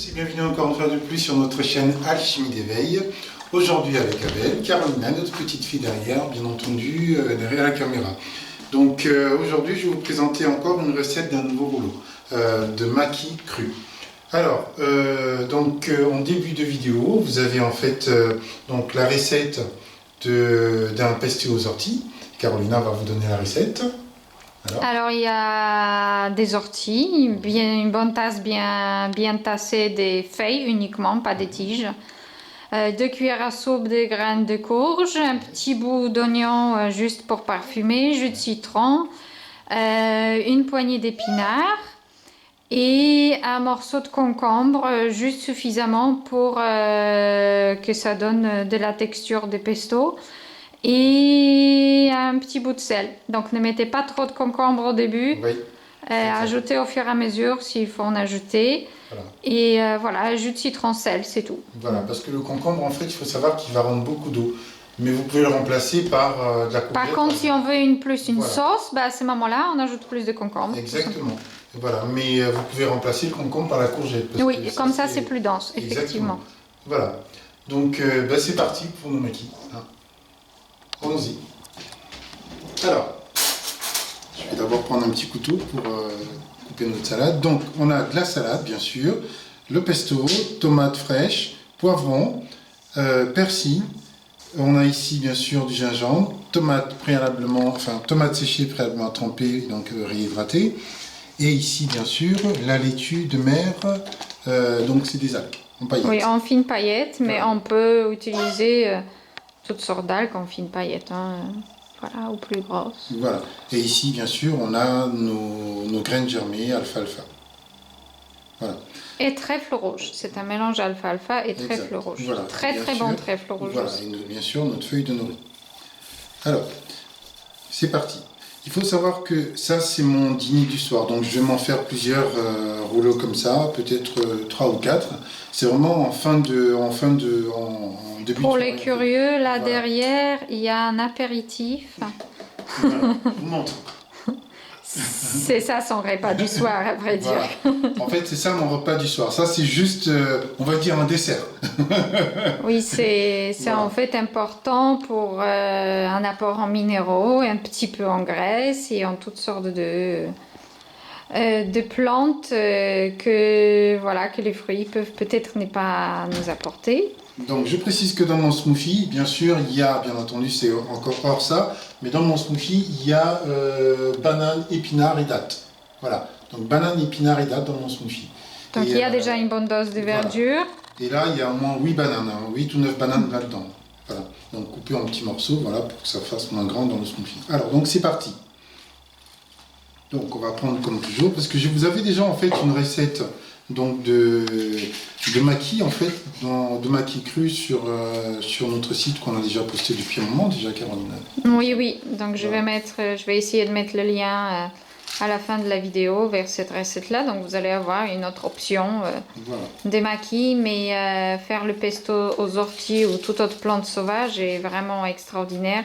tous et bienvenue encore une fois de plus sur notre chaîne Alchimie d'éveil. Aujourd'hui avec Abel, Carolina, notre petite fille derrière, bien entendu, derrière la caméra. Donc aujourd'hui je vais vous présenter encore une recette d'un nouveau rouleau, de maquis cru. Alors, en début de vidéo, vous avez en fait donc la recette d'un pesté aux orties. Carolina va vous donner la recette. Alors, il y a des orties, une bonne tasse bien tassée des feuilles uniquement, pas des tiges. 2 cuillères à soupe de graines de courge, un petit bout d'oignon juste pour parfumer, jus de citron, une poignée d'épinards et un morceau de concombre, juste suffisamment pour que ça donne de la texture de pesto. Et un petit bout de sel. Donc ne mettez pas trop de concombre au début. Oui. Ajoutez au fur et à mesure s'il faut en ajouter. Voilà. Et voilà, jus de citron, sel, c'est tout. Voilà, parce que le concombre, en fait, il faut savoir qu'il va rendre beaucoup d'eau. Mais vous pouvez le remplacer par de la courgette. Par contre, si on veut une sauce, à ce moment-là, on ajoute plus de concombre. Exactement. Voilà, mais vous pouvez remplacer le concombre par la courgette. Oui, comme ça, c'est plus dense, effectivement. Exactement. Voilà. Donc, c'est parti pour nos maquis. Allons-y. Alors, je vais d'abord prendre un petit couteau pour couper notre salade. Donc, on a de la salade, bien sûr, le pesto, tomates fraîches, poivrons, persil. On a ici, bien sûr, du gingembre, tomates séchées préalablement trempées, donc réhydratées. Et ici, bien sûr, la laitue de mer, donc c'est des algues en paillettes. Oui, en fines paillettes, mais on peut utiliser toutes sortes d'algues en fines paillettes, voilà, ou plus grosses. Voilà. Et ici, bien sûr, on a nos graines germées, alfalfa. Voilà. Et trèfle rouge. C'est un mélange alfalfa et trèfle rouge. Voilà. Très bon trèfle rouge. Voilà. Et bien sûr, notre feuille de nori. Alors, c'est parti. Il faut savoir que ça, c'est mon dîner du soir. Donc, je vais m'en faire plusieurs rouleaux comme ça, peut-être 3 ou 4. C'est vraiment en début Pour de les curieux, là derrière, il y a un apéritif. Voilà, je vous montre. C'est ça son repas du soir, à vrai dire. Voilà. En fait, c'est ça mon repas du soir. Ça, c'est juste, on va dire, un dessert. Oui, c'est voilà. En fait important pour un apport en minéraux, un petit peu en graisse et en toutes sortes de plantes que les fruits peuvent peut-être ne pas nous apporter. Donc je précise que dans mon smoothie, bien sûr, il y a, bien entendu, c'est encore hors ça, mais dans mon smoothie, il y a banane, épinards et dattes. Voilà, donc banane, épinards et dattes dans mon smoothie. Donc il y a déjà une bonne dose de verdure. Voilà. Et là, il y a au moins 8 bananes, 8 ou 9 bananes là-dedans. Voilà, donc coupées en petits morceaux, voilà, pour que ça fasse moins grand dans le smoothie. Alors, donc c'est parti. Donc on va prendre comme toujours, parce que je vous avais déjà en fait une recette donc de maquis en fait, de maquis crus sur notre site qu'on a déjà posté depuis un moment déjà, Carolina. Oui, donc je vais essayer de mettre le lien à la fin de la vidéo vers cette recette-là. Donc vous allez avoir une autre option de maquis, mais faire le pesto aux orties ou toute autre plante sauvage est vraiment extraordinaire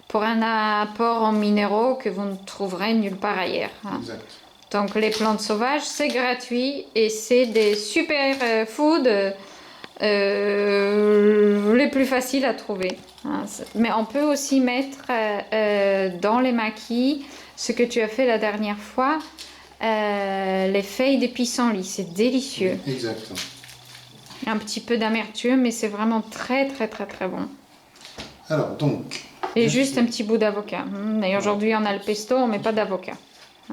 pour un apport en minéraux que vous ne trouverez nulle part ailleurs. Exact. Donc les plantes sauvages, c'est gratuit et c'est des super foods les plus faciles à trouver. Mais on peut aussi mettre dans les maquis ce que tu as fait la dernière fois, les feuilles de pissenlit, c'est délicieux. Exactement. Un petit peu d'amertume, mais c'est vraiment très bon. Alors donc... Et juste un petit bout d'avocat. Et aujourd'hui on a le pesto, on ne met pas d'avocat.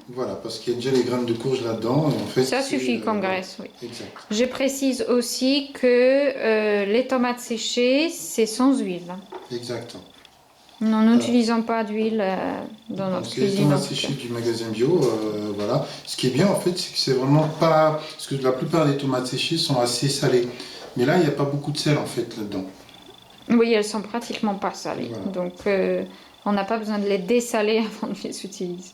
Voilà, parce qu'il y a déjà les graines de courge là-dedans. En fait, ça suffit comme graisse, oui. Exact. Je précise aussi que les tomates séchées, c'est sans huile. Exact. Nous n'utilisons pas d'huile dans notre cuisine. Les tomates séchées du magasin bio, voilà. Ce qui est bien, en fait, c'est que c'est vraiment pas... Parce que la plupart des tomates séchées sont assez salées. Mais là, il n'y a pas beaucoup de sel, en fait, là-dedans. Oui, elles sont pratiquement pas salées. Voilà. Donc, on n'a pas besoin de les dessaler avant de les utiliser.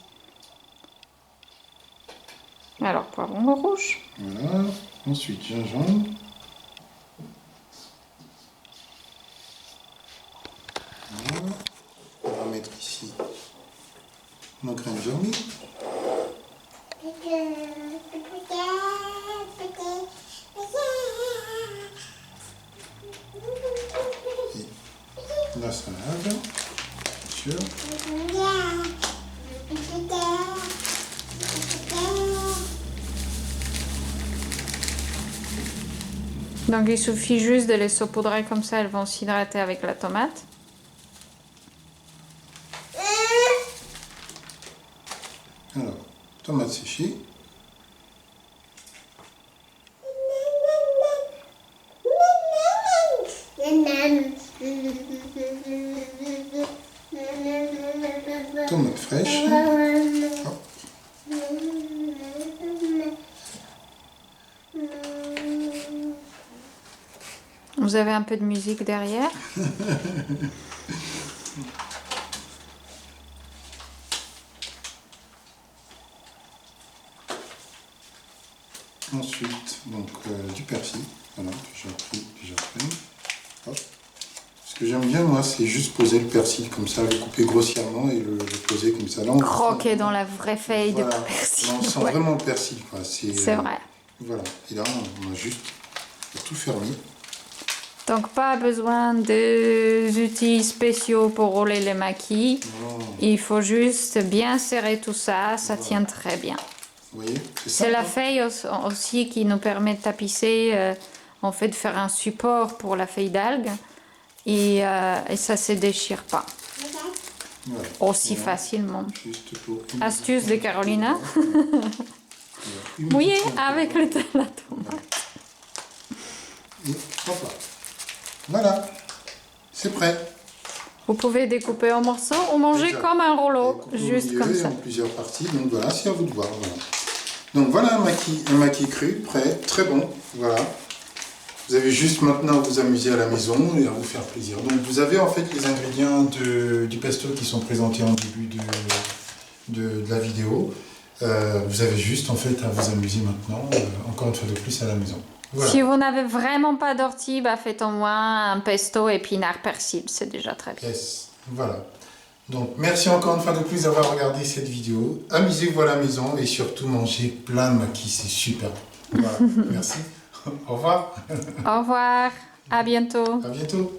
Alors, poivron rouge. Voilà. Ensuite, gingembre. Voilà. On va mettre ici nos graines germées. sûr. Donc il suffit juste de les saupoudrer comme ça, elles vont s'hydrater avec la tomate. Alors, tomate séchée. Tomate fraîche. Hop. Vous avez un peu de musique derrière. Ensuite, donc du persil. Voilà, que j'ai pris, que j'ai pris. Hop. Ce que j'aime bien, moi, c'est juste poser le persil comme ça, le couper grossièrement et le poser comme ça. Là, on Croquer dans la vraie feuille voilà. de persil. Là, on sent Ouais. vraiment le persil, quoi. C'est vrai. Voilà. Et là, on a juste tout fermé. Donc pas besoin d'outils spéciaux pour rouler les maquis. Non. Il faut juste bien serrer tout ça, ça Voilà. tient très bien. Vous voyez? C'est la hein. feuille aussi qui nous permet de tapisser, en fait de faire un support pour la feuille d'algue et ça ne se déchire pas Voilà. aussi Voilà. facilement. Juste pour Astuce de Carolina. Voilà. Mouiller Humidité un peu. avec la tomate. Et hop là. Voilà. C'est prêt. Vous pouvez découper en morceaux ou manger Exact. comme un Et rouleau, couper au juste milieu comme et ça. en plusieurs parties. Donc voilà, c'est à vous de voir. Voilà. Donc voilà un maquis cru, prêt, très bon. Voilà. Vous avez juste maintenant à vous amuser à la maison et à vous faire plaisir. Donc vous avez en fait les ingrédients du pesto qui sont présentés en début de la vidéo. Vous avez juste en fait à vous amuser maintenant, encore une fois de plus à la maison. Voilà. Si vous n'avez vraiment pas d'ortie, bah faites au moins un pesto épinard persil, c'est déjà très bien. Yes, voilà. Donc merci encore une fois de plus d'avoir regardé cette vidéo. Amusez-vous à la maison et surtout mangez plein de maquis, c'est super. Voilà, merci. Au revoir. Au revoir, à bientôt. À bientôt.